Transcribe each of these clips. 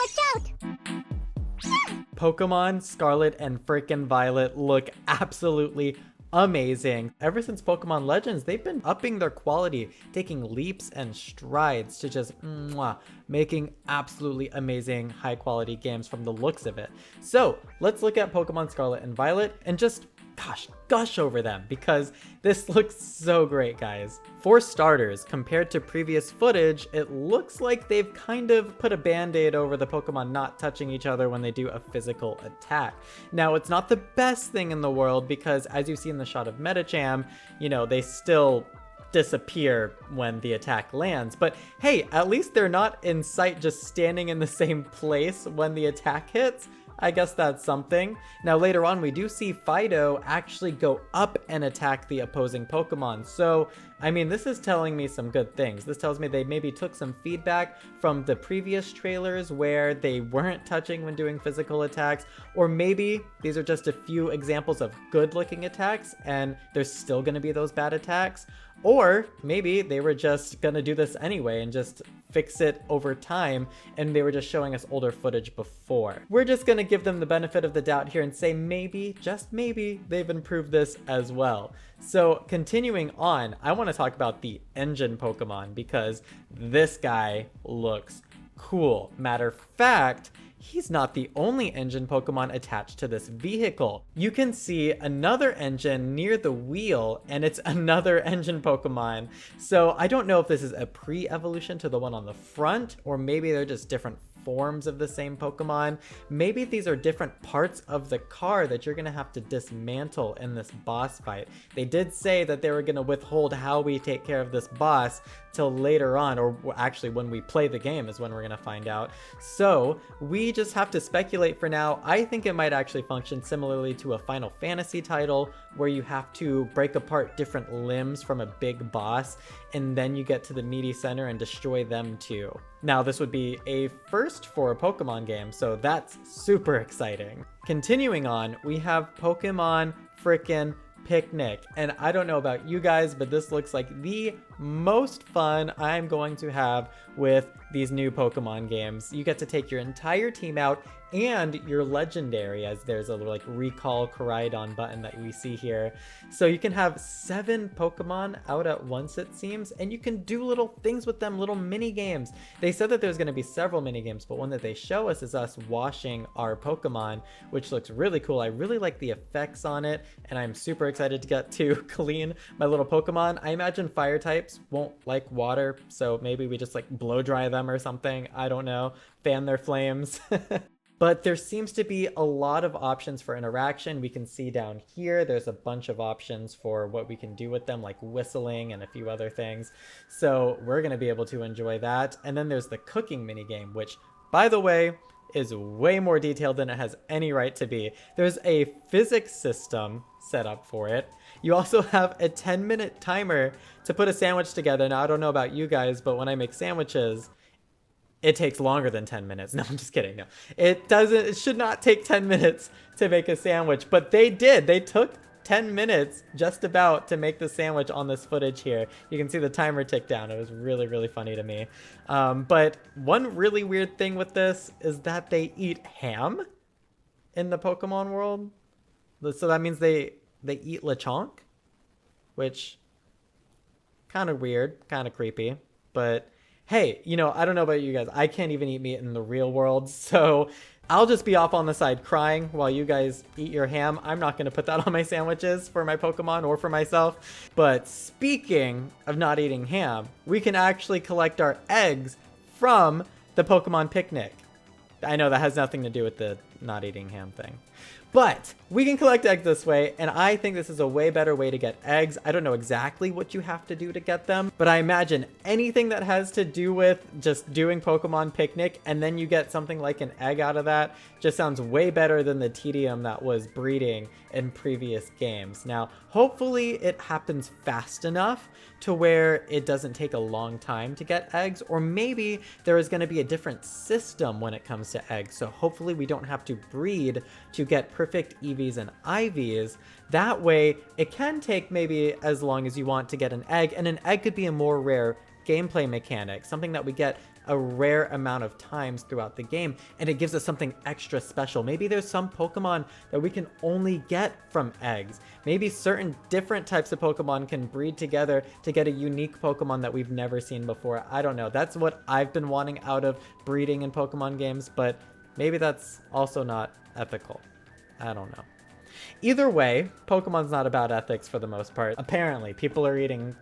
Watch out! Pokemon Scarlet and frickin' Violet look absolutely amazing. Ever since Pokemon Legends, they've been upping their quality, taking leaps and strides to just making absolutely amazing high quality games from the looks of it. So let's look at Pokemon Scarlet and Violet and just gush over them because this looks so great, guys. For starters, compared to previous footage, it looks like they've kind of put a band-aid over the Pokemon not touching each other when they do a physical attack. Now, it's not the best thing in the world because as you see in the shot of Medicham, you know, they still disappear when the attack lands. But hey, at least they're not in sight just standing in the same place when the attack hits. I guess that's something. Now later on we do see Fido actually go up and attack the opposing Pokemon. So, I mean, this is telling me some good things. This tells me they maybe took some feedback from the previous trailers where they weren't touching when doing physical attacks, or maybe these are just a few examples of good looking attacks and there's still gonna be those bad attacks. Or maybe they were just gonna do this anyway and just fix it over time and they were just showing us older footage before. We're just gonna give them the benefit of the doubt here and say maybe, just maybe, they've improved this as well. So continuing on, I want to talk about the engine Pokemon because this guy looks cool. Matter of fact, he's not the only engine Pokemon attached to this vehicle. You can see another engine near the wheel and it's another engine Pokemon. So I don't know if this is a pre-evolution to the one on the front or maybe they're just different forms of the same Pokemon. Maybe these are different parts of the car that you're gonna have to dismantle in this boss fight. They did say that they were gonna withhold how we take care of this boss till later on, or actually when we play the game is when we're gonna find out. So we just have to speculate for now. I think it might actually function similarly to a Final Fantasy title where you have to break apart different limbs from a big boss and then you get to the meaty center and destroy them too. Now this would be a first for a Pokemon game, so that's super exciting. Continuing on, we have Pokemon frickin' Picnic, and I don't know about you guys, but this looks like the most fun I'm going to have with these new Pokemon games. You get to take your entire team out and your legendary, as there's a little like recall Koraidon button that we see here. So you can have 7 Pokemon out at once, it seems, and you can do little things with them, little mini games. They said that there's going to be several mini games, but one that they show us is us washing our Pokemon, which looks really cool. I really like the effects on it, and I'm super excited to get to clean my little Pokemon. I imagine fire types won't like water, so maybe we just like blow dry them or something. I don't know. Fan their flames. But there seems to be a lot of options for interaction. We can see down here, there's a bunch of options for what we can do with them, like whistling and a few other things. So we're going to be able to enjoy that. And then there's the cooking minigame, which, by the way, is way more detailed than it has any right to be. There's a physics system set up for it. You also have a 10-minute timer to put a sandwich together. Now, I don't know about you guys, but when I make sandwiches, it takes longer than 10 minutes. No, I'm just kidding. No, it should not take 10 minutes to make a sandwich, but they did. They took 10 minutes just about to make the sandwich on this footage here. You can see the timer tick down. It was really, really funny to me. But one really weird thing with this is that they eat ham in the Pokemon world. So that means they eat Lechonk, which kind of weird, kind of creepy, but hey, you know, I don't know about you guys. I can't even eat meat in the real world, so I'll just be off on the side crying while you guys eat your ham. I'm not going to put that on my sandwiches for my Pokemon or for myself. But speaking of not eating ham, we can actually collect our eggs from the Pokemon Picnic. I know that has nothing to do with the not eating ham thing. But we can collect eggs this way, and I think this is a way better way to get eggs. I don't know exactly what you have to do to get them, but I imagine anything that has to do with just doing Pokemon Picnic and then you get something like an egg out of that just sounds way better than the tedium that was breeding in previous games. Now, hopefully it happens fast enough to where it doesn't take a long time to get eggs, or maybe there is going to be a different system when it comes to eggs. So hopefully we don't have to breed to get perfect EVs and IVs. That way it can take maybe as long as you want to get an egg, and an egg could be a more rare gameplay mechanic, something that we get a rare amount of times throughout the game, and it gives us something extra special. Maybe there's some Pokemon that we can only get from eggs. Maybe certain different types of Pokemon can breed together to get a unique Pokemon that we've never seen before. I don't know. That's what I've been wanting out of breeding in Pokemon games, but maybe that's also not ethical. I don't know. Either way, Pokemon's not about ethics for the most part. Apparently, people are eating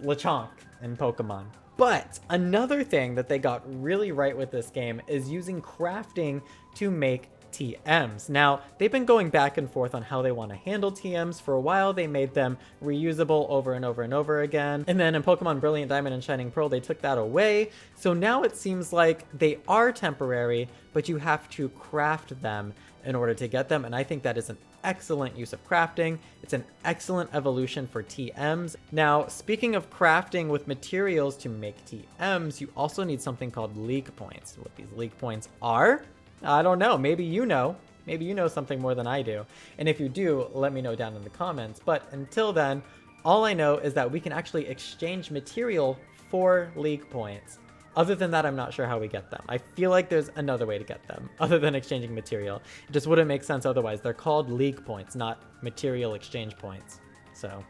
Lechonk in Pokemon. But another thing that they got really right with this game is using crafting to make TMs. Now, they've been going back and forth on how they want to handle TMs. For a while, they made them reusable over and over and over again. And then in Pokemon Brilliant Diamond and Shining Pearl, they took that away. So now it seems like they are temporary, but you have to craft them in order to get them. And I think that is an excellent use of crafting. It's an excellent evolution for TMs. Now, speaking of crafting with materials to make TMs, you also need something called league points. What these league points are, I don't know. Maybe you know. Maybe you know something more than I do. And if you do, let me know down in the comments. But until then, all I know is that we can actually exchange material for league points. Other than that, I'm not sure how we get them. I feel like there's another way to get them other than exchanging material. It just wouldn't make sense otherwise. They're called league points, not material exchange points. So,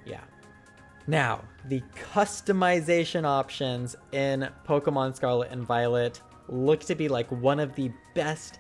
yeah. Now, the customization options in Pokemon Scarlet and Violet look to be like one of the best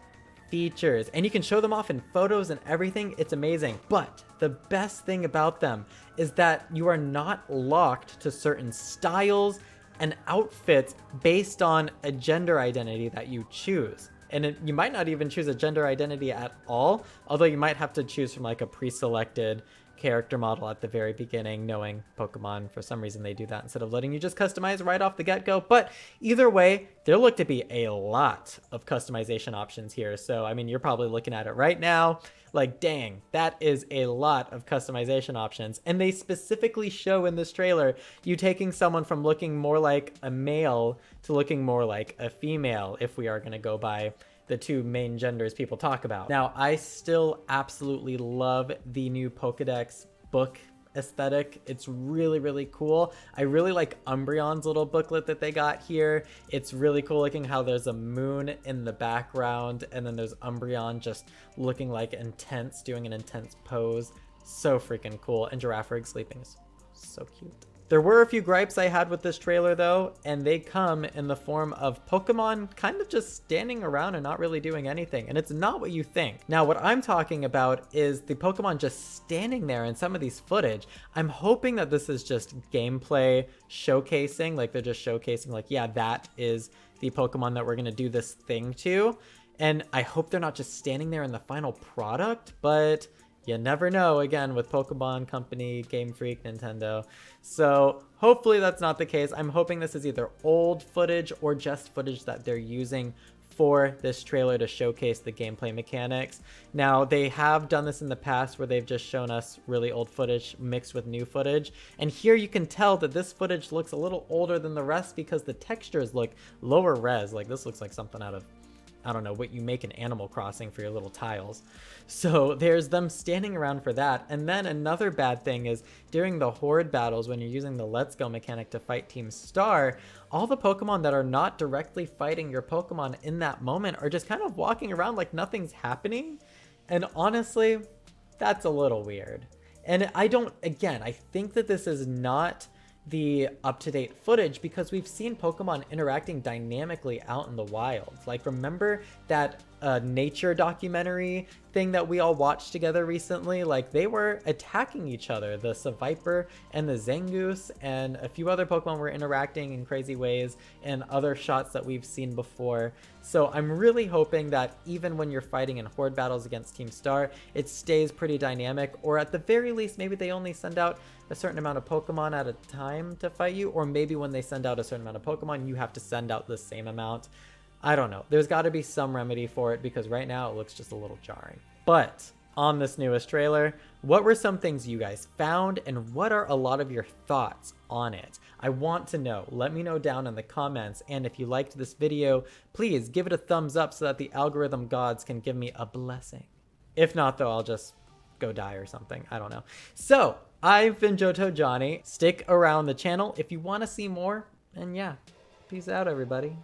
features, and you can show them off in photos and everything. It's amazing. But the best thing about them is that you are not locked to certain styles and outfits based on a gender identity that you choose. And you might not even choose a gender identity at all, although you might have to choose from like a pre-selected character model at the very beginning, knowing Pokemon, for some reason they do that instead of letting you just customize right off the get-go. But either way, there look to be a lot of customization options here. So, I mean, you're probably looking at it right now, like, dang, that is a lot of customization options. And they specifically show in this trailer you taking someone from looking more like a male to looking more like a female, if we are going to go by the two main genders people talk about. Now, I still absolutely love the new Pokedex book aesthetic. It's really, really cool. I really like Umbreon's little booklet that they got here. It's really cool looking how there's a moon in the background, and then there's Umbreon just looking like intense, doing an intense pose. So freaking cool. And Giraffrig sleeping is so cute. There were a few gripes I had with this trailer though, and they come in the form of Pokemon kind of just standing around and not really doing anything. And it's not what you think. Now, what I'm talking about is the Pokemon just standing there in some of these footage. I'm hoping that this is just gameplay showcasing, like they're just showcasing like, yeah, that is the Pokemon that we're gonna do this thing to. And I hope they're not just standing there in the final product, but you never know, again, with Pokemon Company, Game Freak, Nintendo. So hopefully that's not the case. I'm hoping this is either old footage or just footage that they're using for this trailer to showcase the gameplay mechanics. Now, they have done this in the past where they've just shown us really old footage mixed with new footage. And here you can tell that this footage looks a little older than the rest because the textures look lower res. Like, this looks like something out of, I don't know, what you make in Animal Crossing for your little tiles. So there's them standing around for that. And then another bad thing is during the horde battles, when you're using the Let's Go mechanic to fight Team Star, all the Pokemon that are not directly fighting your Pokemon in that moment are just kind of walking around like nothing's happening. And honestly, that's a little weird. And I think that this is not the up-to-date footage because we've seen Pokemon interacting dynamically out in the wild. Like, remember that nature documentary thing that we all watched together recently? Like, they were attacking each other. The Seviper and the Zangoose and a few other Pokemon were interacting in crazy ways and other shots that we've seen before. So I'm really hoping that even when you're fighting in horde battles against Team Star, it stays pretty dynamic, or at the very least, maybe they only send out a certain amount of Pokemon at a time to fight you, or maybe when they send out a certain amount of Pokemon, you have to send out the same amount. I don't know. There's got to be some remedy for it because right now it looks just a little jarring. But on this newest trailer, what were some things you guys found and what are a lot of your thoughts on it? I want to know. Let me know down in the comments. And if you liked this video, please give it a thumbs up so that the algorithm gods can give me a blessing. If not, though, I'll just go die or something. I don't know. So I've been JotoJonny. Stick around the channel if you want to see more. And yeah, Peace out, everybody.